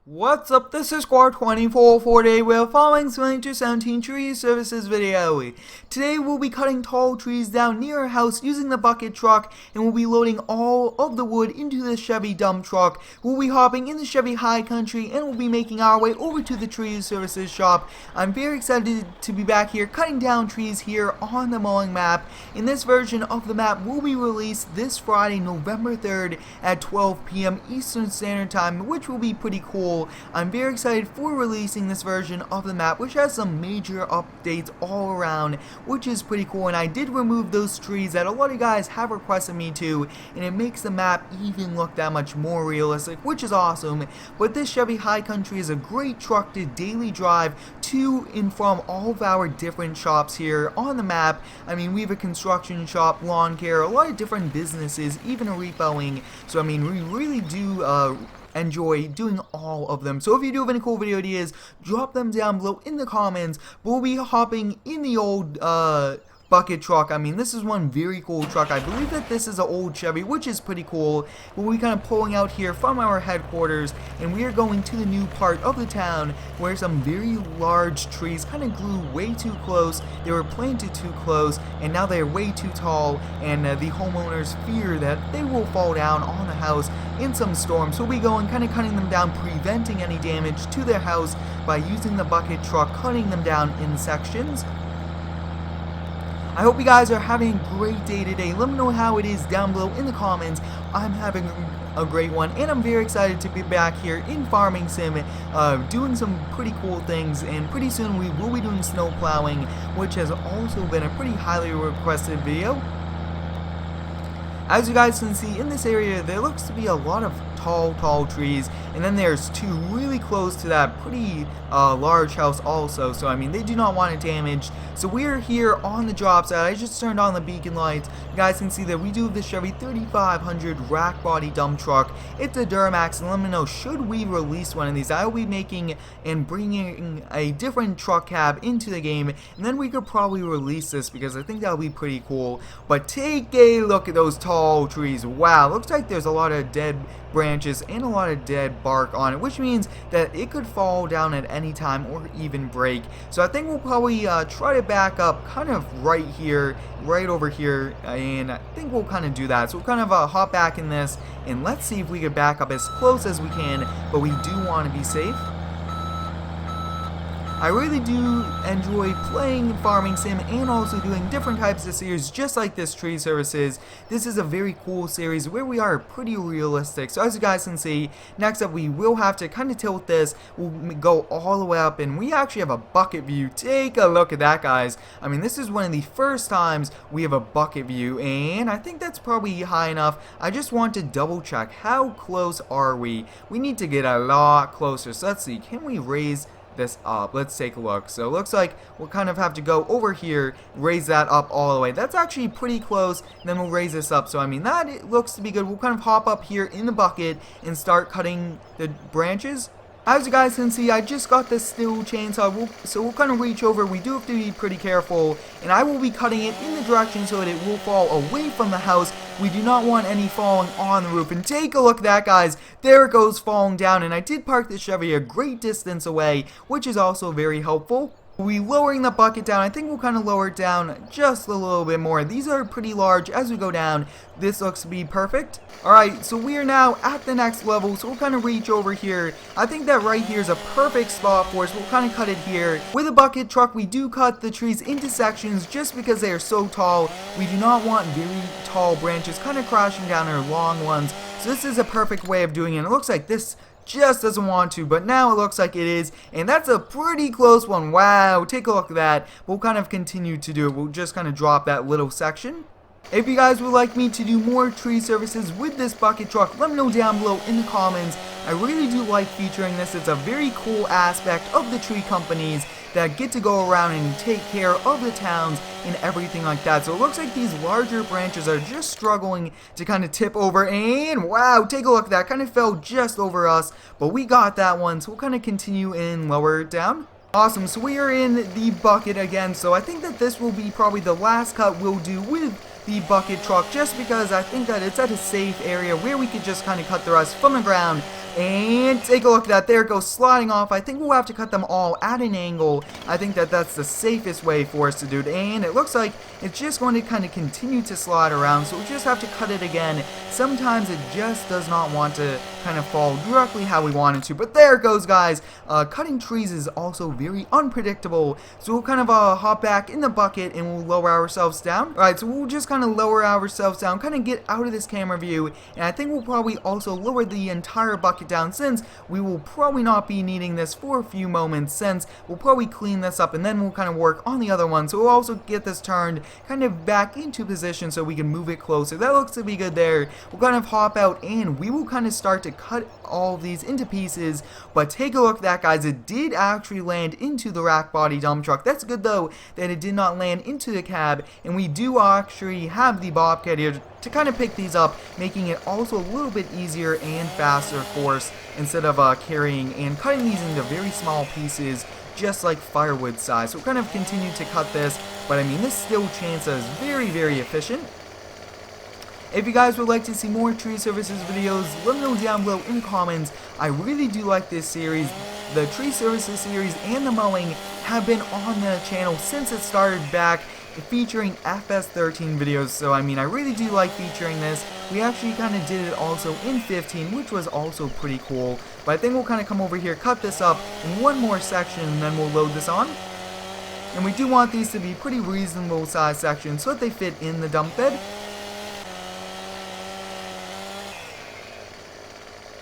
What's up, this is Squad 24 for today. We're following 2017 tree services video. Today we'll be cutting tall trees down near our house using the bucket truck, and we'll be loading all of the wood into the Chevy dump truck. We'll be hopping in the Chevy high country and we'll be making our way over to the tree services shop. I'm very excited to be back here cutting down trees here on the mowing map. And this version of the map will be released this Friday, November 3rd at 12 p.m. Eastern Standard Time, which will be pretty cool. I'm very excited for releasing this version of the map, which has some major updates all around, which is pretty cool. And I did remove those trees that a lot of you guys have requested me to, and it makes the map even look that much more realistic, which is awesome. But this Chevy High Country is a great truck to daily drive to and from all of our different shops here on the map. I mean, we have a construction shop, lawn care, a lot of different businesses, even a repoing. So I mean, we really do enjoy doing all of them. So if you do have any cool video ideas, drop them down below in the comments. We'll be hopping in the old bucket truck. I mean, this is one very cool truck. I believe that this is an old Chevy, which is pretty cool. We'll be kind of pulling out here from our headquarters, and we are going to the new part of the town where some very large trees kind of grew way too close. They were planted too close, and now they're way too tall, and the homeowners fear that they will fall down on the house in some storm. So we'll be going, kind of cutting them down, preventing any damage to their house by using the bucket truck, cutting them down in sections. I hope you guys are having a great day today. Let me know how it is down below in the comments. I'm having a great one, and I'm very excited to be back here in Farming Sim, doing some pretty cool things. And pretty soon we will be doing snow plowing, which has also been a pretty highly requested video. As you guys can see, in this area there looks to be a lot of tall trees, and then there's two really close to that pretty large house also. So I mean, they do not want it damaged. So we're here on the job site. I just turned on the beacon lights. You guys can see that we do have the Chevy 3500 rack body dump truck. It's a Duramax, and let me know, should we release one of these? I will be making and bringing a different truck cab into the game, and then we could probably release this because I think that would be pretty cool. But take a look at those tall trees. Wow, looks like there's a lot of dead branches and a lot of dead bark on it, which means that it could fall down at any time or even break. So I think we'll probably try to back up kind of right here, right over here, and I think we'll kind of do that. So we'll kind of hop back in this, and let's see if we can back up as close as we can, but we do want to be safe. I really do enjoy playing Farming Sim and also doing different types of series just like this tree services. This is a very cool series where we are pretty realistic. So as you guys can see, next up we will have to kind of tilt this. We'll go all the way up, and we actually have a bucket view. Take a look at that, guys. I mean, this is one of the first times we have a bucket view, and I think that's probably high enough. I just want to double check, how close are we? We need to get a lot closer. So let's see, can we raise this up? Let's take a look. So it looks like we'll kind of have to go over here, raise that up all the way. That's actually pretty close. And then we'll raise this up. So I mean, that it looks to be good. We'll kind of hop up here in the bucket and start cutting the branches. As you guys can see, I just got this steel chainsaw, so we'll kind of reach over. We do have to be pretty careful, and I will be cutting it in the direction so that it will fall away from the house. We do not want any falling on the roof. And take a look at that, guys. There it goes, falling down. And I did park the Chevy a great distance away, which is also very helpful. We're lowering the bucket down. I think we'll kind of lower it down just a little bit more. These are pretty large as we go down. This looks to be perfect. Alright, so we are now at the next level, so we'll kind of reach over here. I think that right here is a perfect spot for us. We'll kind of cut it here. With a bucket truck, we do cut the trees into sections just because they are so tall. We do not want very tall branches kind of crashing down our long ones. So this is a perfect way of doing it. It looks like this just doesn't want to, but now it looks like it is, and that's a pretty close one. Wow, take a look at that. We'll kind of continue to do it. We'll just kind of drop that little section. If you guys would like me to do more tree services with this bucket truck, let me know down below in the comments. I really do like featuring this. It's a very cool aspect of the tree companies that get to go around and take care of the towns and everything like that. So it looks like these larger branches are just struggling to kind of tip over, and wow, take a look at that. Kind of fell just over us, but we got that one. So we'll kind of continue and lower it down. Awesome, so we are in the bucket again. So I think that this will be probably the last cut we'll do with the bucket truck, just because I think that it's at a safe area where we could just kind of cut the rest from the ground. And take a look at that. There it goes, sliding off. I think we'll have to cut them all at an angle. I think that that's the safest way for us to do it. And it looks like it's just going to kind of continue to slide around. So we just have to cut it again. Sometimes it just does not want to kind of fall directly how we want it to. But there it goes, guys. Cutting trees is also very unpredictable. So we'll kind of hop back in the bucket and we'll lower ourselves down. Alright, so we'll just kind of lower ourselves down, kind of get out of this camera view. And I think we'll probably also lower the entire bucket down, since we will probably not be needing this for a few moments, since we'll probably clean this up and then we'll kind of work on the other one. So we'll also get this turned kind of back into position so we can move it closer. That looks to be good there. We'll kind of hop out and we will kind of start to cut all of these into pieces. But take a look at that, guys. It did actually land into the rack body dump truck. That's good though that it did not land into the cab, and we do actually have the Bobcat here to kind of pick these up, making it also a little bit easier and faster for us instead of carrying and cutting these into very small pieces just like firewood size. So we'll kind of continue to cut this, but I mean, this still chance is very, very efficient. If you guys would like to see more tree services videos, let me know down below in the comments. I really do like this series. The tree services series and the mowing have been on the channel since it started back, featuring FS13 videos. So I mean, I really do like featuring this. We actually kind of did it also in 15, which was also pretty cool. But I think we'll kind of come over here, cut this up in one more section, and then we'll load this on. And we do want these to be pretty reasonable size sections so that they fit in the dump bed.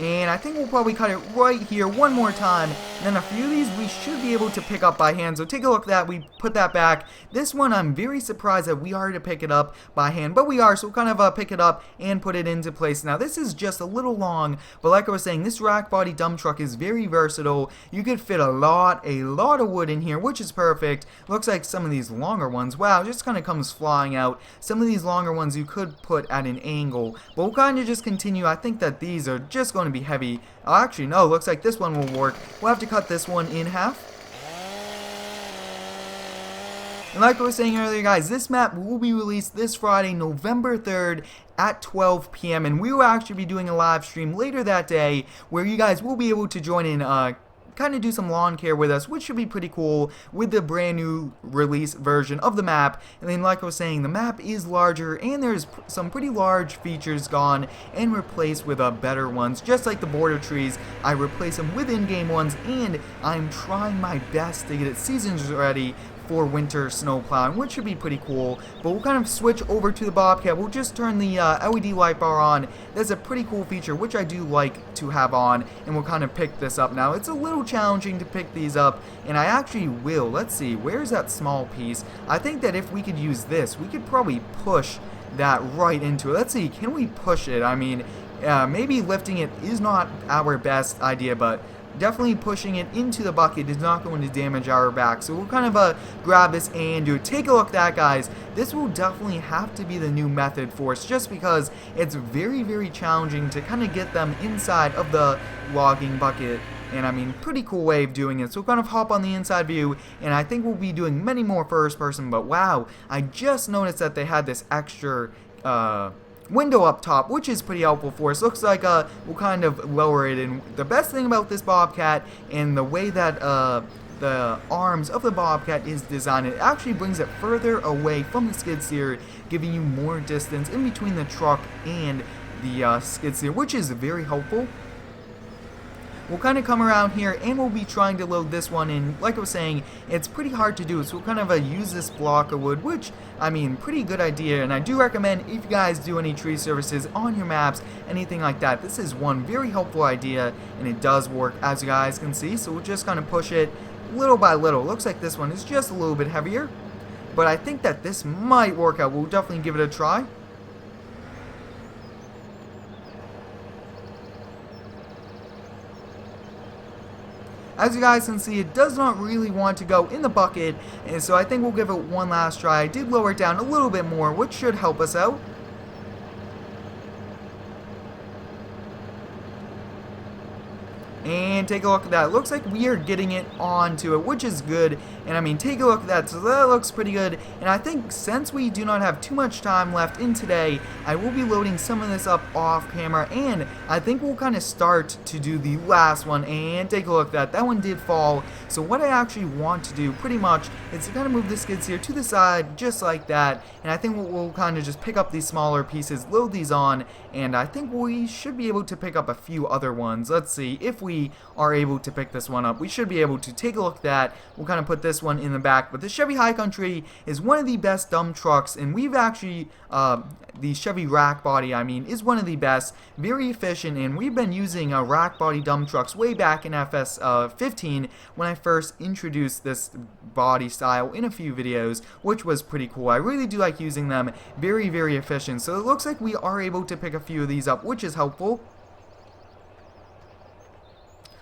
And I think we'll probably cut it right here one more time. And then a few of these we should be able to pick up by hand. So take a look at that. We put that back. This one I'm very surprised that we are to pick it up by hand. But we are. So we'll kind of pick it up and put it into place. Now this is just a little long. But like I was saying, this rack body dump truck is very versatile. You could fit a lot of wood in here, which is perfect. Looks like some of these longer ones, wow, just kind of comes flying out. Some of these longer ones you could put at an angle. But we'll kind of just continue. I think that these are just going to be heavy. Oh, actually, no, looks like this one will work. We'll have to cut this one in half. And like I was saying earlier, guys, this map will be released this Friday, November 3rd at 12 p.m. And we will actually be doing a live stream later that day where you guys will be able to join in, kind of do some lawn care with us, which should be pretty cool with the brand new release version of the map. And then like I was saying, the map is larger and there's some pretty large features gone and replaced with better ones. Just like the border trees, I replace them with in-game ones, and I'm trying my best to get it seasons ready for winter snow plowing, which should be pretty cool. But we'll kind of switch over to the Bobcat. We'll just turn the LED light bar on. That's a pretty cool feature, which I do like to have on, and we'll kind of pick this up now. It's a little challenging to pick these up, and I actually will. Let's see, where's that small piece? I think that if we could use this, we could probably push that right into it. Let's see, can we push it? I mean, maybe lifting it is not our best idea, but definitely pushing it into the bucket is not going to damage our back. So we'll kind of grab this and do it. Take a look at that, guys. This will definitely have to be the new method for us, just because it's very, very challenging to kind of get them inside of the logging bucket. And I mean, pretty cool way of doing it. So we'll kind of hop on the inside view, and I think we'll be doing many more first person. But wow, I just noticed that they had this extra window up top, which is pretty helpful for us. Looks like we'll kind of lower it. And the best thing about this Bobcat and the way that the arms of the Bobcat is designed, it actually brings it further away from the skid steer, giving you more distance in between the truck and the skid steer, which is very helpful. We'll kind of come around here and we'll be trying to load this one in. Like I was saying, it's pretty hard to do, so we'll kind of use this block of wood, which, I mean, pretty good idea. And I do recommend, if you guys do any tree services on your maps, anything like that, this is one very helpful idea, and it does work, as you guys can see. So we'll just kind of push it little by little. Looks like this one is just a little bit heavier, but I think that this might work out. We'll definitely give it a try. As you guys can see, it does not really want to go in the bucket, and so I think we'll give it one last try. I did lower it down a little bit more, which should help us out. And and take a look at that. It looks like we are getting it onto it, which is good. And I mean, take a look at that. So that looks pretty good. And I think since we do not have too much time left in today, I will be loading some of this up off camera, and I think we'll kind of start to do the last one. And take a look at that. That one did fall. So what I actually want to do pretty much is to kind of move the skids here to the side, just like that. And I think we'll kind of just pick up these smaller pieces, load these on, and I think we should be able to pick up a few other ones. Let's see if we are able to pick this one up. We should be able to. Take a look at that. We'll kind of put this one in the back. But the Chevy High Country is one of the best dump trucks, and we've actually the Chevy rack body, I mean, is one of the best, very efficient, and we've been using rack body dump trucks way back in FS15 when I first introduced this body style in a few videos, which was pretty cool. I really do like using them, very, very efficient. So it looks like we are able to pick a few of these up, which is helpful.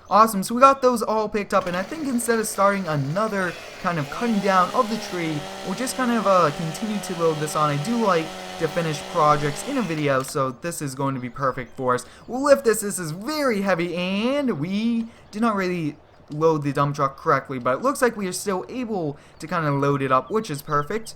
Awesome, so we got those all picked up, and I think instead of starting another kind of cutting down of the tree, we'll just kind of continue to load this on. I do like to finish projects in a video, so this is going to be perfect for us. We'll lift this. This is very heavy, and we did not really load the dump truck correctly, but it looks like we are still able to kind of load it up, which is perfect.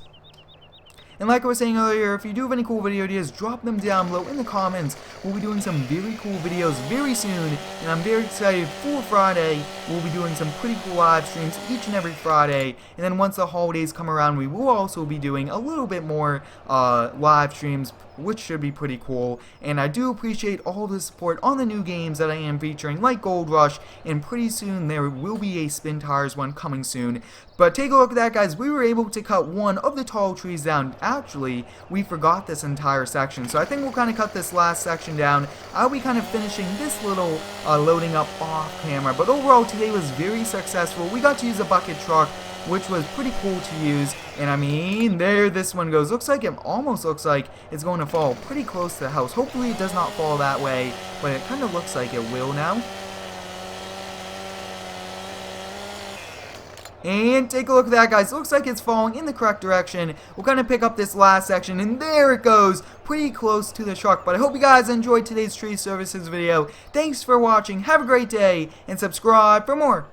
And like I was saying earlier, if you do have any cool video ideas, drop them down below in the comments. We'll be doing some very cool videos very soon, and I'm very excited for Friday. We'll be doing some pretty cool live streams each and every Friday, and then once the holidays come around, we will also be doing a little bit more live streams, which should be pretty cool. And I do appreciate all the support on the new games that I am featuring, like Gold Rush, and pretty soon there will be a Spin Tires one coming soon. But take a look at that, guys. We were able to cut one of the tall trees down. Actually, we forgot this entire section, so I think we'll kind of cut this last section down. I'll be kind of finishing this little loading up off camera, but overall today was very successful. We got to use a bucket truck, which was pretty cool to use, and I mean, there this one goes. Looks like it almost looks like it's going to fall pretty close to the house. Hopefully it does not fall that way, but it kind of looks like it will now. And take a look at that, guys. Looks like it's falling in the correct direction. We'll kind of pick up this last section, and there it goes. Pretty close to the truck. But I hope you guys enjoyed today's tree services video. Thanks for watching. Have a great day, and subscribe for more.